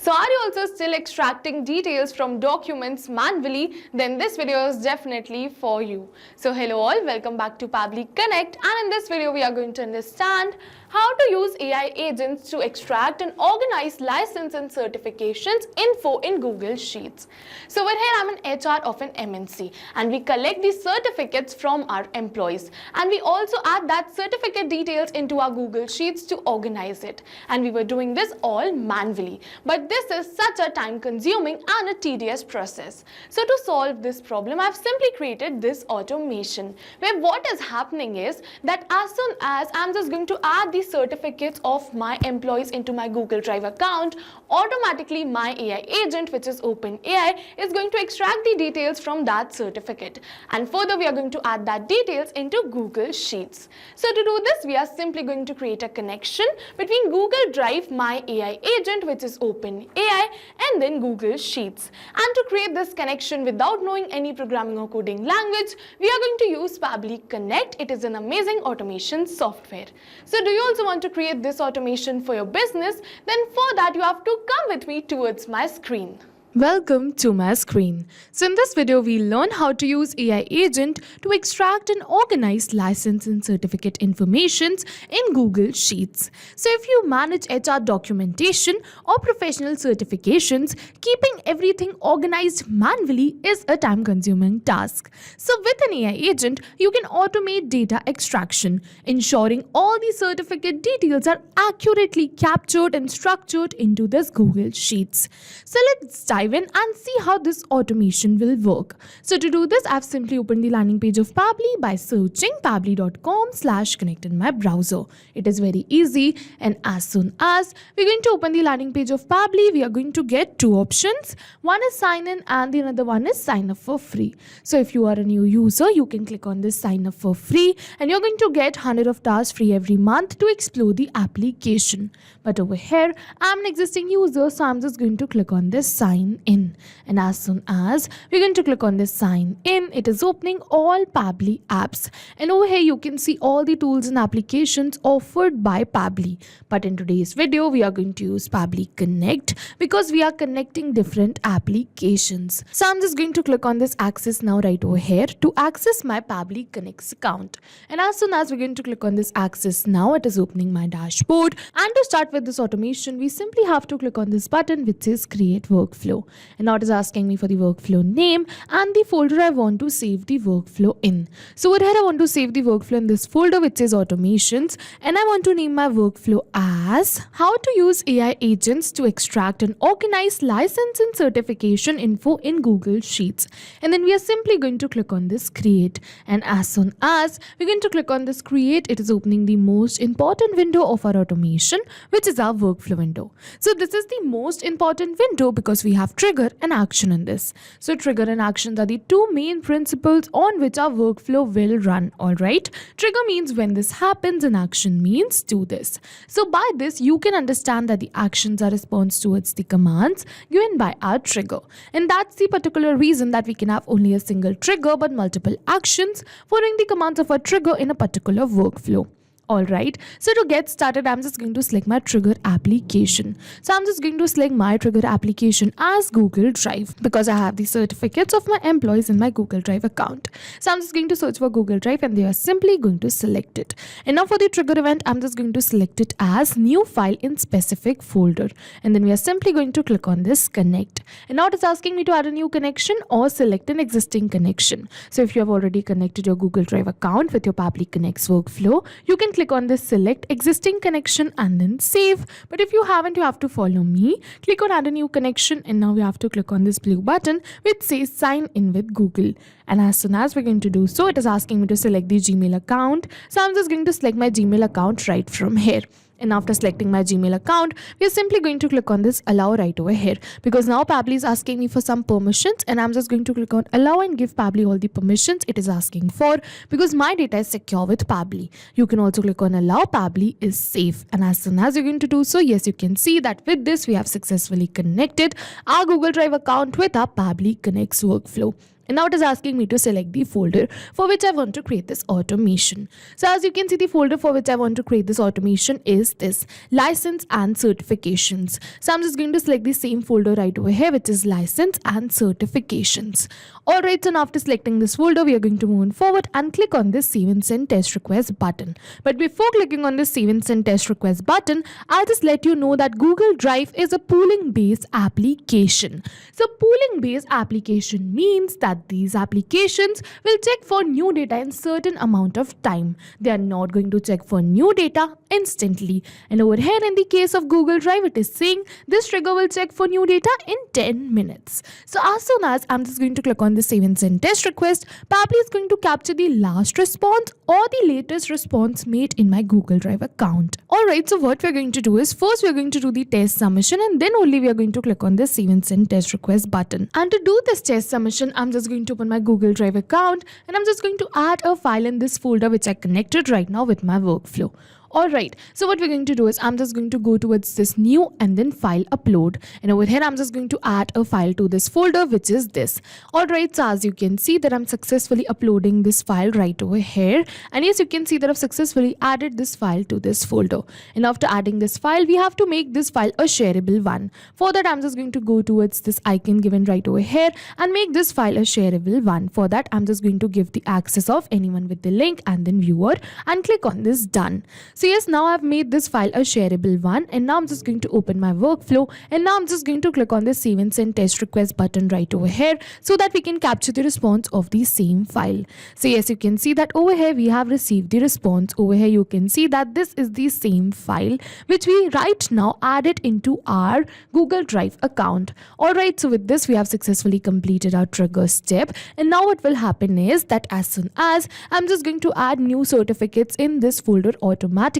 So are you also still extracting details from documents manually? Then this video is definitely for you. So hello all, welcome back to Pably Connect, and in this video we are going to understand how to use AI agents to extract and organize license and certifications info in Google Sheets. So over here I'm an HR of an MNC and we collect the certificates from our employees, and we also add that certificate details into our Google Sheets to organize it, and we were doing this all manually. But this is such a time consuming and a tedious process. So to solve this problem, I've simply created this automation where what is happening is that as soon as I'm just going to add the certificates of my employees into my Google Drive account, automatically my AI agent, which is OpenAI, is going to extract the details from that certificate, and further we are going to add that details into Google Sheets. So to do this, we are simply going to create a connection between Google Drive, my AI agent, which is OpenAI, and then Google Sheets. And to create this connection without knowing any programming or coding language, we are going to use Pably Connect. It is an amazing automation software. So do you also want to create this automation for your business? Then for that you have to come with me towards my screen. Welcome to my screen. So in this video, we'll learn how to use AI agent to extract and organize license and certificate informations in Google Sheets. So if you manage HR documentation or professional certifications, keeping everything organized manually is a time-consuming task. So with an AI agent, you can automate data extraction, ensuring all the certificate details are accurately captured and structured into this Google Sheets. So let's dive in and see how this automation will work. So to do this, I've simply opened the landing page of Pably by searching pably.com/connect in my browser. It is very easy, and as soon as we're going to open the landing page of Pably, we are going to get two options. One is sign in and the another one is sign up for free. So if you are a new user, you can click on this sign up for free and you're going to get 100 of tasks free every month to explore the application. But over here, I'm an existing user, so I'm just going to click on this sign in, and as soon as we're going to click on this sign in, it is opening all Pably apps, and over here you can see all the tools and applications offered by Pably. But in today's video we are going to use Pably Connect because we are connecting different applications. So I'm just going to click on this access now right over here to access my Pably Connect account, and as soon as we're going to click on this access now, it is opening my dashboard. And to start with this automation, we simply have to click on this button which says create workflow. And now it is asking me for the workflow name and the folder I want to save the workflow in. So over here I want to save the workflow in this folder which says automations, and I want to name my workflow as how to use AI agents to extract and organize license and certification info in Google Sheets. And then we are simply going to click on this create, and as soon as we're going to click on this create, it is opening the most important window of our automation, which is our workflow window. So this is the most important window because we have trigger and action in this. So trigger and actions are the two main principles on which our workflow will run. Alright, trigger means when this happens and action means do this. So by this you can understand that the actions are response towards the commands given by our trigger, and that's the particular reason that we can have only a single trigger but multiple actions following the commands of a trigger in a particular workflow. Alright, so to get started, I'm just going to select my trigger application. So I'm just going to select my trigger application as Google Drive because I have the certificates of my employees in my Google Drive account. So I'm just going to search for Google Drive and they are simply going to select it. And now for the trigger event, I'm just going to select it as new file in specific folder. And then we are simply going to click on this connect. And now it is asking me to add a new connection or select an existing connection. So if you have already connected your Google Drive account with your Pably Connect's workflow, you can click on this select existing connection and then save. But if you haven't, you have to follow me. Click on add a new connection, and now we have to click on this blue button which says sign in with Google. And as soon as we're going to do so, it is asking me to select the Gmail account. So I'm just going to select my Gmail account right from here. And after selecting my Gmail account, we are simply going to click on this allow right over here because now Pably is asking me for some permissions, and I'm just going to click on allow and give Pably all the permissions it is asking for because my data is secure with Pably. You can also click on allow. Pably is safe, and as soon as you're going to do so, yes, you can see that with this we have successfully connected our Google Drive account with our Pably Connect's workflow. And now it is asking me to select the folder for which I want to create this automation. So as you can see, the folder for which I want to create this automation is this license and certifications. So I'm just going to select the same folder right over here, which is license and certifications. Alright, so now after selecting this folder, we are going to move forward and click on this save and send test request button. But before clicking on this save and send test request button, I'll just let you know that Google Drive is a pooling based application. So pooling based application means that these applications will check for new data in certain amount of time. They are not going to check for new data instantly. And over here in the case of Google Drive, it is saying this trigger will check for new data in 10 minutes. So as soon as I'm just going to click on the save and send test request, Pabbly is going to capture the last response or the latest response made in my Google Drive account. Alright, so what we're going to do is first we're going to do the test submission, and then only we are going to click on the save and send test request button. And to do this test submission, I'm just going to open my Google Drive account, and I'm just going to add a file in this folder which I connected right now with my workflow. Alright, so what we're going to do is I'm just going to go towards this new and then file upload, and over here I'm just going to add a file to this folder, which is this. Alright, so as you can see that I'm successfully uploading this file right over here, and yes, you can see that I've successfully added this file to this folder. And after adding this file, we have to make this file a shareable one. For that, I'm just going to go towards this icon given right over here and make this file a shareable one. For that, I'm just going to give the access of anyone with the link and then viewer and click on this done. So yes, now I've made this file a shareable one, and now I'm just going to open my workflow, and now I'm just going to click on the save and send test request button right over here so that we can capture the response of the same file. So yes, you can see that over here we have received the response. Over here you can see that this is the same file which we right now added into our Google Drive account. Alright, so with this we have successfully completed our trigger step, and now what will happen is that as soon as I'm just going to add new certificates in this folder automatically,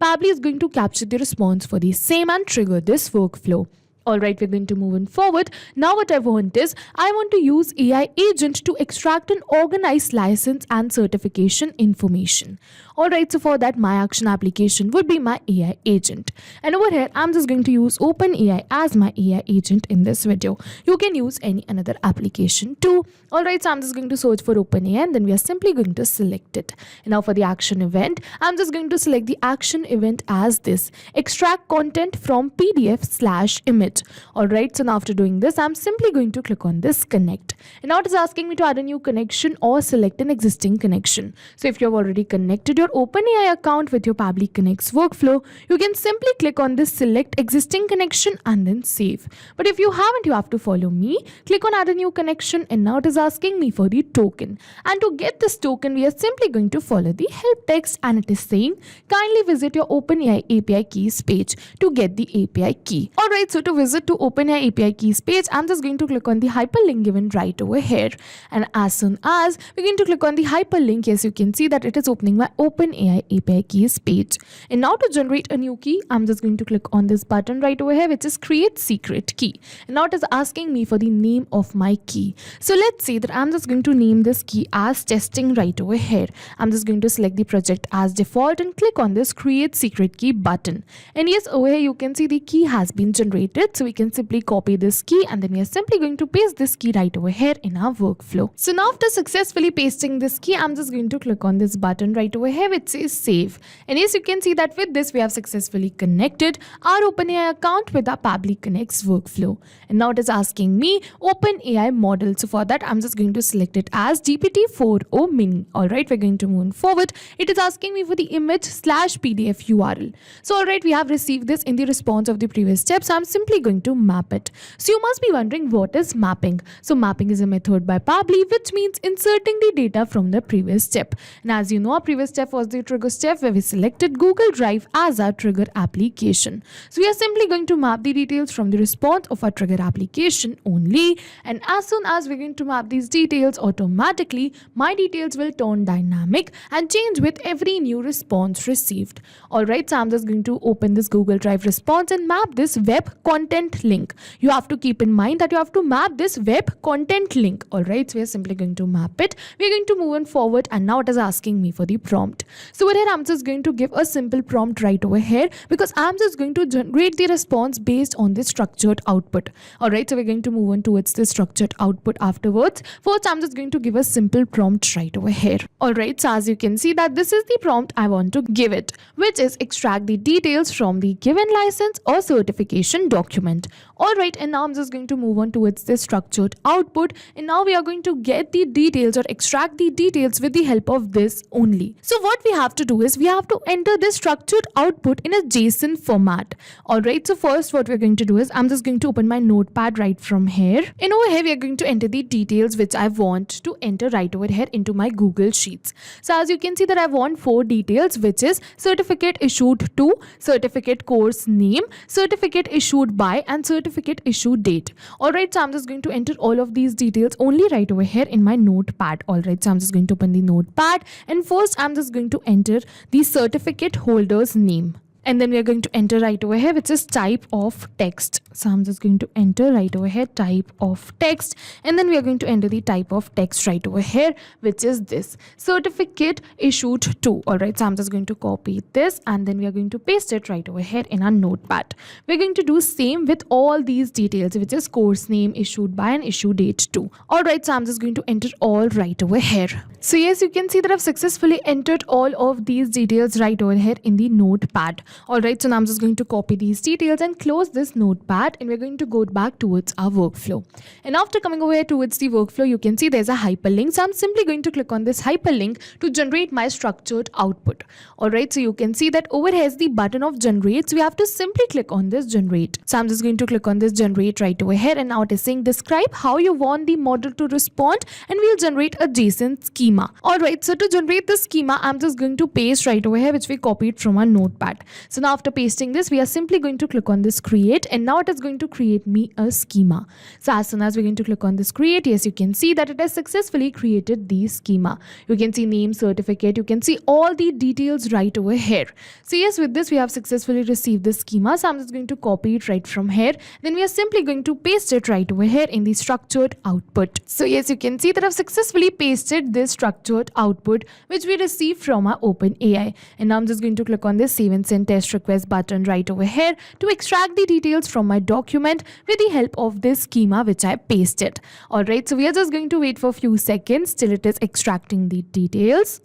Pabbly is going to capture the response for the same and trigger this workflow. Alright, we're going to move on forward. Now what I want is, I want to use AI agent to extract and organize license and certification information. Alright, so for that my action application would be my AI agent. And over here, I'm just going to use OpenAI as my AI agent in this video. You can use any another application too. Alright, so I'm just going to search for OpenAI, and then we are simply going to select it. And now for the action event, I'm just going to select the action event as this: extract content from PDF/image. Alright, so now after doing this, I'm simply going to click on this connect. And now it is asking me to add a new connection or select an existing connection. So if you have already connected your OpenAI account with your Pabbly Connects workflow, you can simply click on this select existing connection and then save. But if you haven't, you have to follow me. Click on add a new connection, and now it is asking me for the token. And to get this token, we are simply going to follow the help text, and it is saying kindly visit your OpenAI API keys page to get the API key. Alright, so to visit to OpenAI API keys page, I'm just going to click on the hyperlink given right over here. And as soon as we're going to click on the hyperlink, yes, you can see that it is opening my OpenAI API keys page. And now to generate a new key, I'm just going to click on this button right over here, which is create secret key. And now it is asking me for the name of my key. So let's say that I'm just going to name this key as testing right over here. I'm just going to select the project as default and click on this create secret key button. And yes, over here you can see the key has been generated. So we can simply copy this key, and then we are simply going to paste this key right over here in our workflow. So now after successfully pasting this key, I'm just going to click on this button right over here which says save. And yes, you can see that with this we have successfully connected our OpenAI account with our Pabbly Connects workflow. And now it is asking me OpenAI model. So for that, I'm just going to select it as GPT-4o mini. Alright, we're going to move forward. It is asking me for the image/PDF URL. So alright, we have received this in the response of the previous step, so I'm simply going to map it. So you must be wondering, what is mapping? So mapping is a method by Pabbly which means inserting the data from the previous step. And as you know, our previous step was the trigger step where we selected Google Drive as our trigger application. So we are simply going to map the details from the response of our trigger application only. And as soon as we're going to map these details, automatically my details will turn dynamic and change with every new response received. Alright, so I'm just going to open this Google Drive response and map this web content link. You have to keep in mind that you have to map this web content link. Alright, so we are simply going to map it. We're going to move on forward, and now it is asking me for the prompt. So over here, I'm just going to give a simple prompt right over here because I'm just going to generate the response based on the structured output. Alright, so we're going to move on towards the structured output afterwards. First, I'm just going to give a simple prompt right over here. Alright, so as you can see that this is the prompt I want to give it, which is extract the details from the given license or certification document. Alright, and now I'm just going to move on towards the structured output, and now we are going to get the details or extract the details with the help of this only. So what we have to do is we have to enter this structured output in a JSON format. Alright, so first what we're going to do is I'm just going to open my notepad right from here, and over here we are going to enter the details which I want to enter right over here into my Google Sheets. So as you can see that I want 4 details, which is certificate issued to, certificate course name, certificate issued by, and certificate issue date. Alright, so I'm just going to enter all of these details only right over here in my notepad. Alright, so I'm just going to open the notepad, and first I'm just going to enter the certificate holder's name. And then we are going to enter right over here, which is type of text. So I'm just going to enter right over here type of text, and then we are going to enter the type of text right over here, which is this certificate issued to. Alright, so I'm just going to copy this, and then we are going to paste it right over here in our notepad. We're going to do same with all these details, which is course name, issued by, and issue date too. Alright, so I'm just going to enter all right over here. So yes, you can see that I've successfully entered all of these details right over here in the notepad. Alright, so now I'm just going to copy these details and close this notepad, and we're going to go back towards our workflow. And after coming over here towards the workflow, you can see there's a hyperlink. So I'm simply going to click on this hyperlink to generate my structured output. Alright, so you can see that over here is the button of generate. So we have to simply click on this generate. So I'm just going to click on this generate right over here, and now it is saying describe how you want the model to respond, and we'll generate a JSON schema. Alright, so to generate the schema, I'm just going to paste right over here, which we copied from our notepad. So now after pasting this, we are simply going to click on this create, and now it is going to create me a schema. So as soon as we're going to click on this create, yes, you can see that it has successfully created the schema. You can see name, certificate, you can see all the details right over here. So yes, with this we have successfully received the schema. So I'm just going to copy it right from here. Then we are simply going to paste it right over here in the structured output. So yes, you can see that I've successfully pasted this structured output which we received from our OpenAI. And now I'm just going to click on this save and send test request button right over here to extract the details from my document with the help of this schema which I pasted. Alright, so we are just going to wait for a few seconds till it is extracting the details.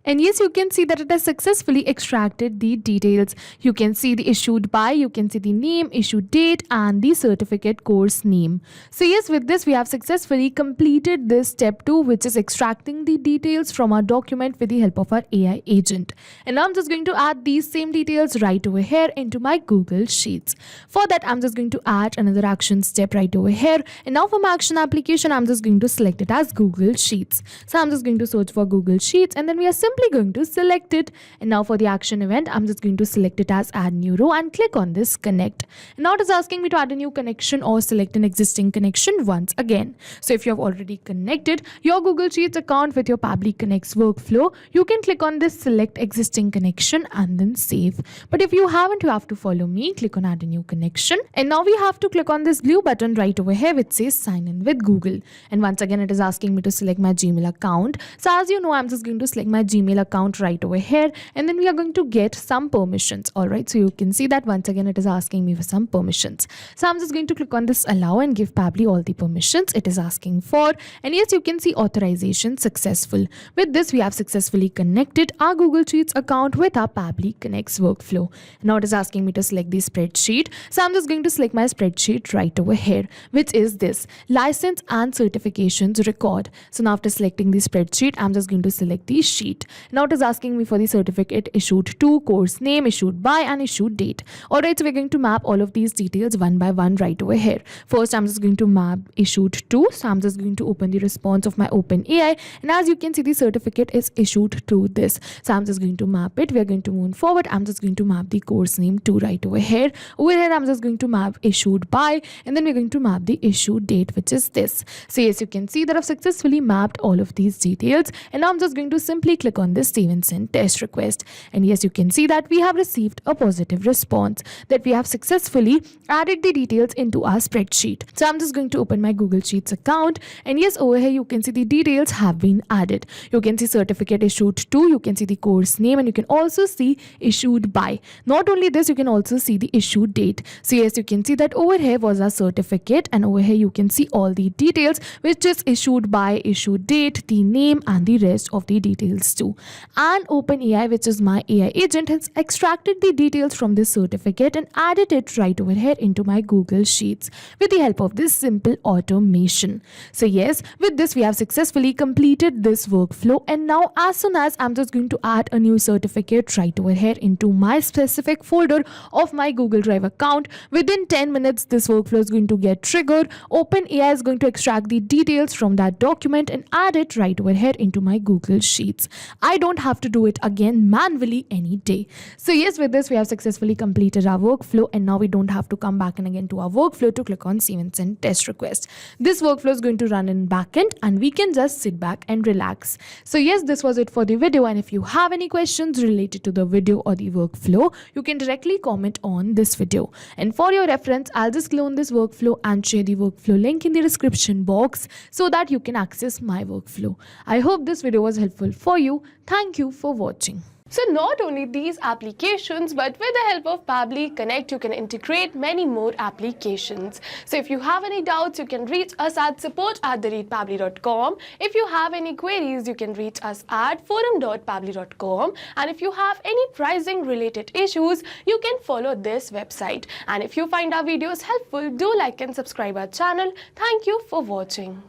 And yes, you can see that it has successfully extracted the details. You can see the issued by, you can see the name, issue date, and the certificate course name. So yes, with this we have successfully completed this step 2, which is extracting the details from our document with the help of our AI agent. And now I'm just going to add these same details right over here into my Google Sheets. For that, I'm just going to add another action step right over here. And now for my action application, I'm just going to select it as Google Sheets. So I'm just going to search for Google Sheets, and then we are simply going to select it. And now for the action event, I'm just going to select it as add new row and click on this connect. And now it is asking me to add a new connection or select an existing connection once again. So if you have already connected your Google Sheets account with your Pabbly Connects workflow, you can click on this select existing connection and then save. But if you haven't, you have to follow me, click on add a new connection. And now we have to click on this blue button right over here which says sign in with Google. And once again, it is asking me to select my Gmail account. So as you know, I'm just going to select my Gmail account right over here, and then we are going to get some permissions. Alright, so you can see that once again it is asking me for some permissions. So I'm just going to click on this allow and give Pabbly all the permissions it is asking for. And yes, you can see authorization successful. With this, we have successfully connected our Google Sheets account with our Pabbly Connects workflow. Now it is asking me to select the spreadsheet. So I'm just going to select my spreadsheet right over here, which is this license and certifications record. So now after selecting the spreadsheet, I'm just going to select the sheet. Now it is asking me for the certificate issued to, course name, issued by, and issue date. Alright, so we're going to map all of these details one by one right over here. First, I'm just going to map issued to. So I'm just going to open the response of my OpenAI, and as you can see, the certificate is issued to this. So I'm just going to map it. We're going to move forward. I'm just going to map the course name to right over here. Over here, I'm just going to map issued by, and then we're going to map the issue date, which is this. So yes, you can see that I've successfully mapped all of these details, and now I'm just going to simply click click on this save and send test request. And yes, you can see that we have received a positive response that we have successfully added the details into our spreadsheet. So I'm just going to open my Google Sheets account, and yes, over here you can see the details have been added. You can see certificate issued to, you can see the course name, and you can also see issued by. Not only this, you can also see the issue date. So yes, you can see that over here was our certificate, and over here you can see all the details, which is issued by, issue date, the name, and the rest of the details too. And OpenAI, which is my AI agent, has extracted the details from this certificate and added it right over here into my Google Sheets with the help of this simple automation. So yes, with this we have successfully completed this workflow, and now as soon as I'm just going to add a new certificate right over here into my specific folder of my Google Drive account, within 10 minutes this workflow is going to get triggered. OpenAI is going to extract the details from that document and add it right over here into my Google Sheets. I don't have to do it again manually any day. So yes, with this we have successfully completed our workflow, and now we don't have to come back and again to our workflow to click on save and send test request. This workflow is going to run in backend, and we can just sit back and relax. So yes, this was it for the video, and if you have any questions related to the video or the workflow, you can directly comment on this video. And for your reference, I'll just clone this workflow and share the workflow link in the description box so that you can access my workflow. I hope this video was helpful for you. Thank you for watching. So not only these applications, but with the help of Pabbly Connect, you can integrate many more applications. So if you have any doubts, you can reach us at support@pabbly.com. If you have any queries, you can reach us at forum.pabbly.com. And if you have any pricing related issues, you can follow this website. And if you find our videos helpful, do like and subscribe our channel. Thank you for watching.